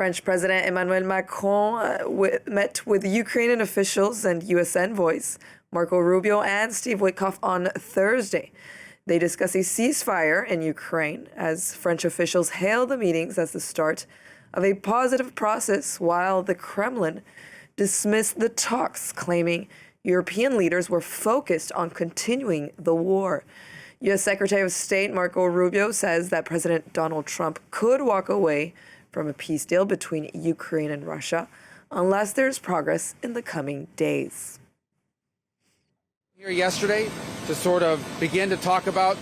French President Emmanuel Macron met with Ukrainian officials and U.S. envoys Marco Rubio and Steve Witkoff on Thursday. They discussed a ceasefire in Ukraine as French officials hailed the meetings as the start of a positive process, while the Kremlin dismissed the talks, claiming European leaders were focused on continuing the war. U.S. Secretary of State Marco Rubio says that President Donald Trump could walk away from a peace deal between Ukraine and Russia unless there's progress in the coming days. Here yesterday to sort of begin to talk about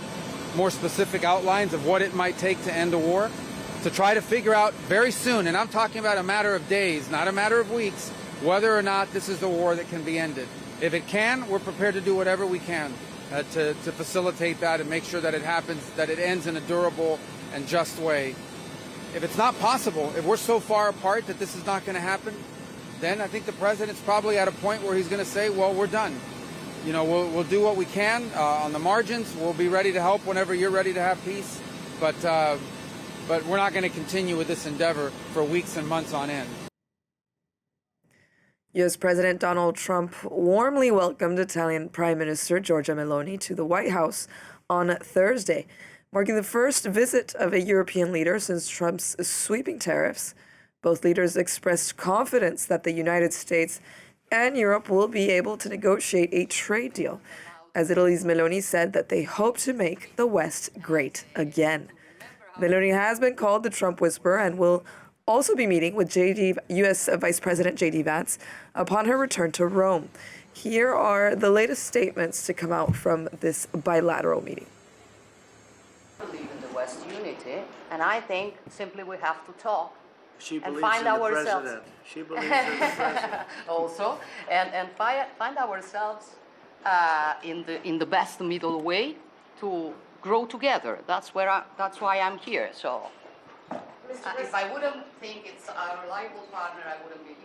more specific outlines of what it might take to end the war, to try to figure out very soon, and I'm talking about a matter of days, not a matter of weeks, whether or not this is the war that can be ended. If it can, we're prepared to do whatever we can to facilitate that and make sure that it happens, that it ends in a durable and just way. If it's not possible, if we're so far apart that this is not going to happen, then I think the president's probably at a point where he's going to say, well, we're done. You know, we'll do what we can on the margins. We'll be ready to help whenever you're ready to have peace. But we're not going to continue with this endeavor for weeks and months on end. U.S. President Donald Trump warmly welcomed Italian Prime Minister Giorgia Meloni to the White House on Thursday, marking the first visit of a European leader since Trump's sweeping tariffs. Both leaders expressed confidence that the United States and Europe will be able to negotiate a trade deal, as Italy's Meloni said that they hope to make the West great again. Meloni has been called the Trump whisperer and will also be meeting with U.S. Vice President J.D. Vance upon her return to Rome. Here are the latest statements to come out from this bilateral meeting. I believe in the West unity, and I think simply we have to talk and find in ourselves. The president. She believes in the president. Also, and find ourselves in the best middle way to grow together. That's why I'm here. So, if I wouldn't think it's a reliable partner, I wouldn't be here.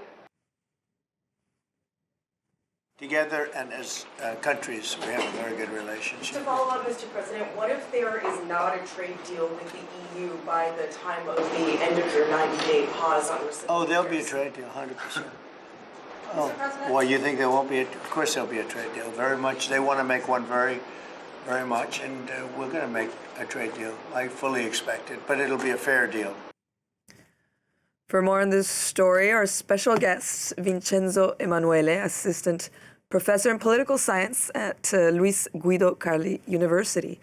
Together and as countries, we have a very good relationship. To follow up, Mr. President, what if there is not a trade deal with the EU by the time of the end of your 90-day pause on reciprocal Oh, there'll be a tariffs? trade deal, 100%. Oh, well, you think there won't be? Of course there'll be a trade deal. Very much. They want to make one very much, and we're going to make a trade deal. I fully expect it, but it'll be a fair deal. For more on this story, our special guest, Vincenzo Emanuele, Assistant Professor in Political Science at Luis Guido Carli University.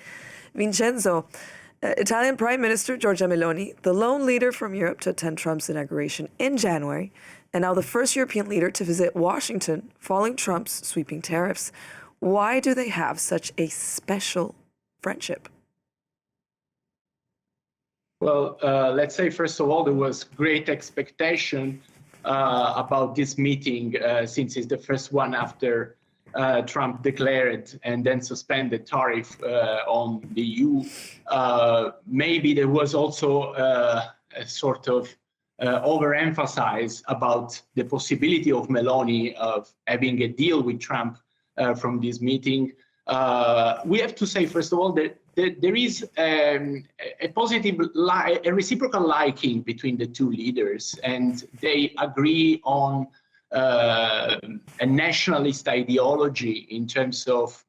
Vincenzo, Italian Prime Minister Giorgia Meloni, the lone leader from Europe to attend Trump's inauguration in January, and now the first European leader to visit Washington following Trump's sweeping tariffs. Why do they have such a special friendship? Well, let's say, first of all, there was great expectation about this meeting since it's the first one after Trump declared and then suspended tariff on the EU. Maybe there was also a sort of overemphasize about the possibility of Meloni of having a deal with Trump from this meeting. We have to say, first of all, that there is a positive, a reciprocal liking between the two leaders, and they agree on a nationalist ideology in terms of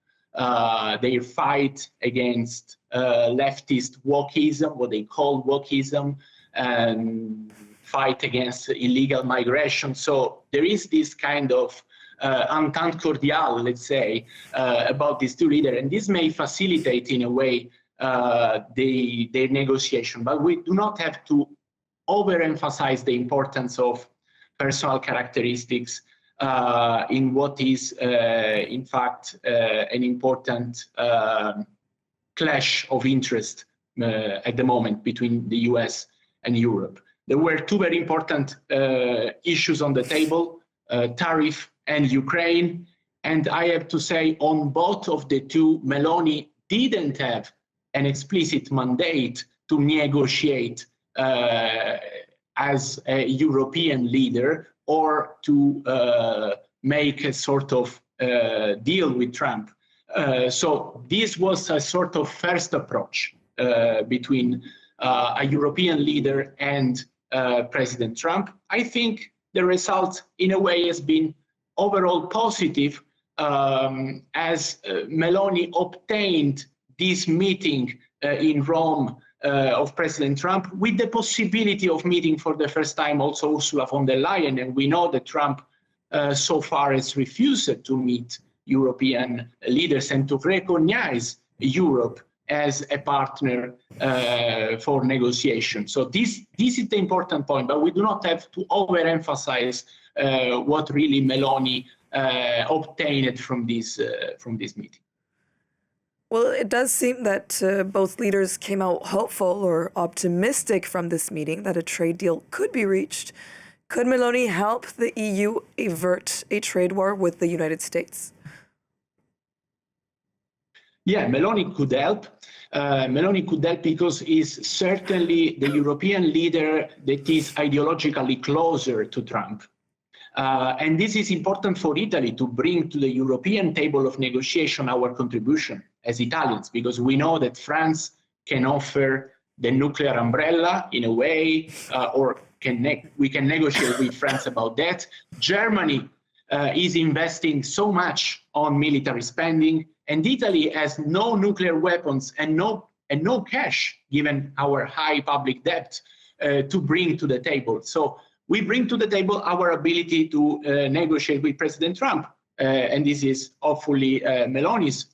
their fight against leftist wokeism, what they call wokeism, and fight against illegal migration. So there is this kind of entente cordiale, let's say, about these two leaders, and this may facilitate, in a way, their negotiation. But we do not have to overemphasize the importance of personal characteristics in what is, in fact, an important clash of interest at the moment between the US and Europe. There were two very important issues on the table, tariff and Ukraine. And I have to say, on both of the two, Meloni didn't have an explicit mandate to negotiate as a European leader or to make a sort of deal with Trump. So this was a sort of first approach between a European leader and President Trump. I think the result, in a way, has been overall positive, as Meloni obtained this meeting in Rome of President Trump, with the possibility of meeting for the first time also Ursula von der Leyen. And we know that Trump so far has refused to meet European leaders and to recognize Europe as a partner for negotiation. So this is the important point, but we do not have to overemphasize what really Meloni obtained from this meeting. Well, it does seem that both leaders came out hopeful or optimistic from this meeting that a trade deal could be reached. Could Meloni help the EU avert a trade war with the United States? Yeah, Meloni could help. Meloni could help because he's certainly the European leader that is ideologically closer to Trump. And this is important for Italy to bring to the European table of negotiation our contribution as Italians, because we know that France can offer the nuclear umbrella in a way, or we can negotiate with France about that. Germany is investing so much on military spending, and Italy has no nuclear weapons and no cash, given our high public debt, to bring to the table. So we bring to the table our ability to negotiate with President Trump, and this is hopefully Meloni's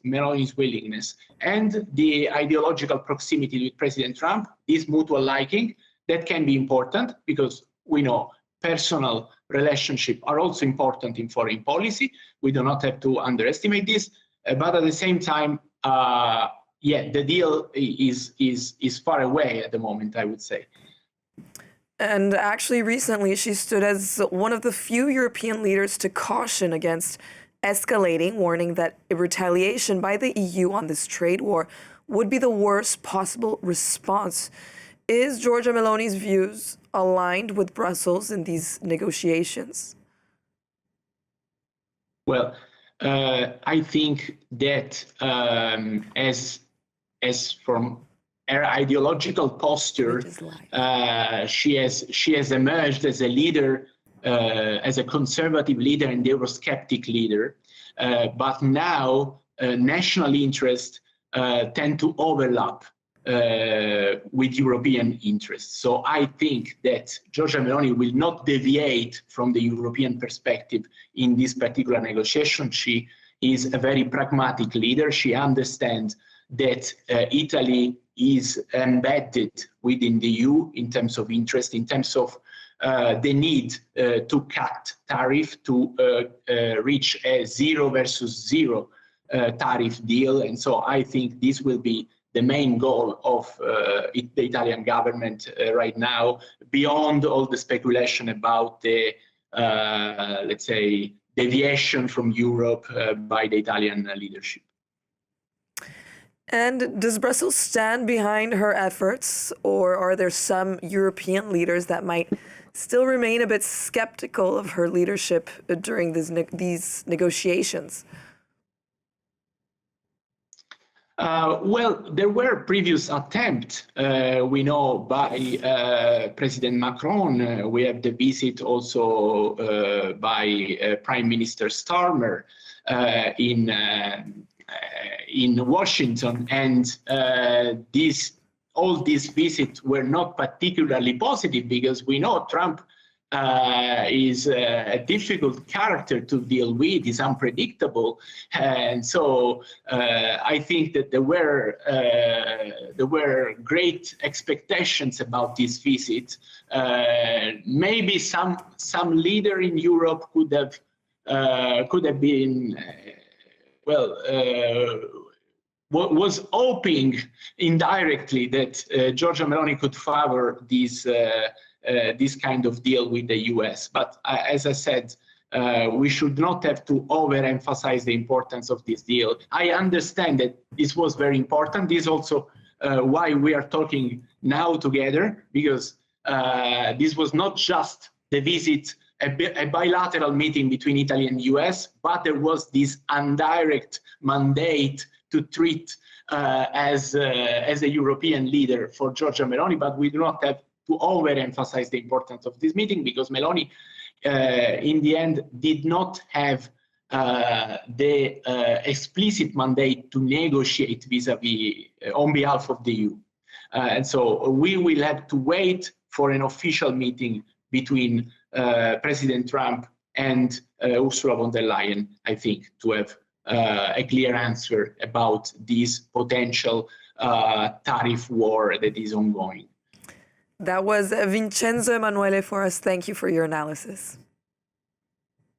willingness, and the ideological proximity with President Trump, this mutual liking, that can be important, because we know personal relationships are also important in foreign policy. We do not have to underestimate this, but at the same time, the deal is far away at the moment, I would say. And actually, recently, she stood as one of the few European leaders to caution against escalating, warning that a retaliation by the EU on this trade war would be the worst possible response. Is Giorgia Meloni's views aligned with Brussels in these negotiations? Well, I think that as from her ideological posture, she has emerged as a leader, as a conservative leader and Eurosceptic leader. But now national interests tend to overlap with European interests. So I think that Giorgia Meloni will not deviate from the European perspective in this particular negotiation. She is a very pragmatic leader. She understands that Italy is embedded within the EU in terms of interest, in terms of the need to cut tariff, to reach a 0 versus 0 tariff deal. And so I think this will be the main goal of the Italian government right now, beyond all the speculation about the, let's say, deviation from Europe by the Italian leadership. And does Brussels stand behind her efforts, or are there some European leaders that might still remain a bit skeptical of her leadership during these negotiations? Well, there were previous attempts, we know, by President Macron. We have the visit also by Prime Minister Starmer in Washington, and all these visits were not particularly positive, because we know Trump is a difficult character to deal with, is unpredictable, and so I think that there were great expectations about this visit. Maybe some leader in Europe could have been was hoping indirectly that Giorgia Meloni could favor this kind of deal with the US. But as I said, we should not have to overemphasize the importance of this deal. I understand that this was very important. This is also why we are talking now together, because this was not just the visit, a bilateral meeting between Italy and US, but there was this indirect mandate to treat as a European leader for Giorgia Meloni. But we do not have to overemphasize the importance of this meeting, because Meloni, in the end, did not have the explicit mandate to negotiate vis-a-vis on behalf of the EU. And so we will have to wait for an official meeting between President Trump and Ursula von der Leyen, I think, to have a clear answer about this potential tariff war that is ongoing. That was Vincenzo Emanuele for us. Thank you for your analysis.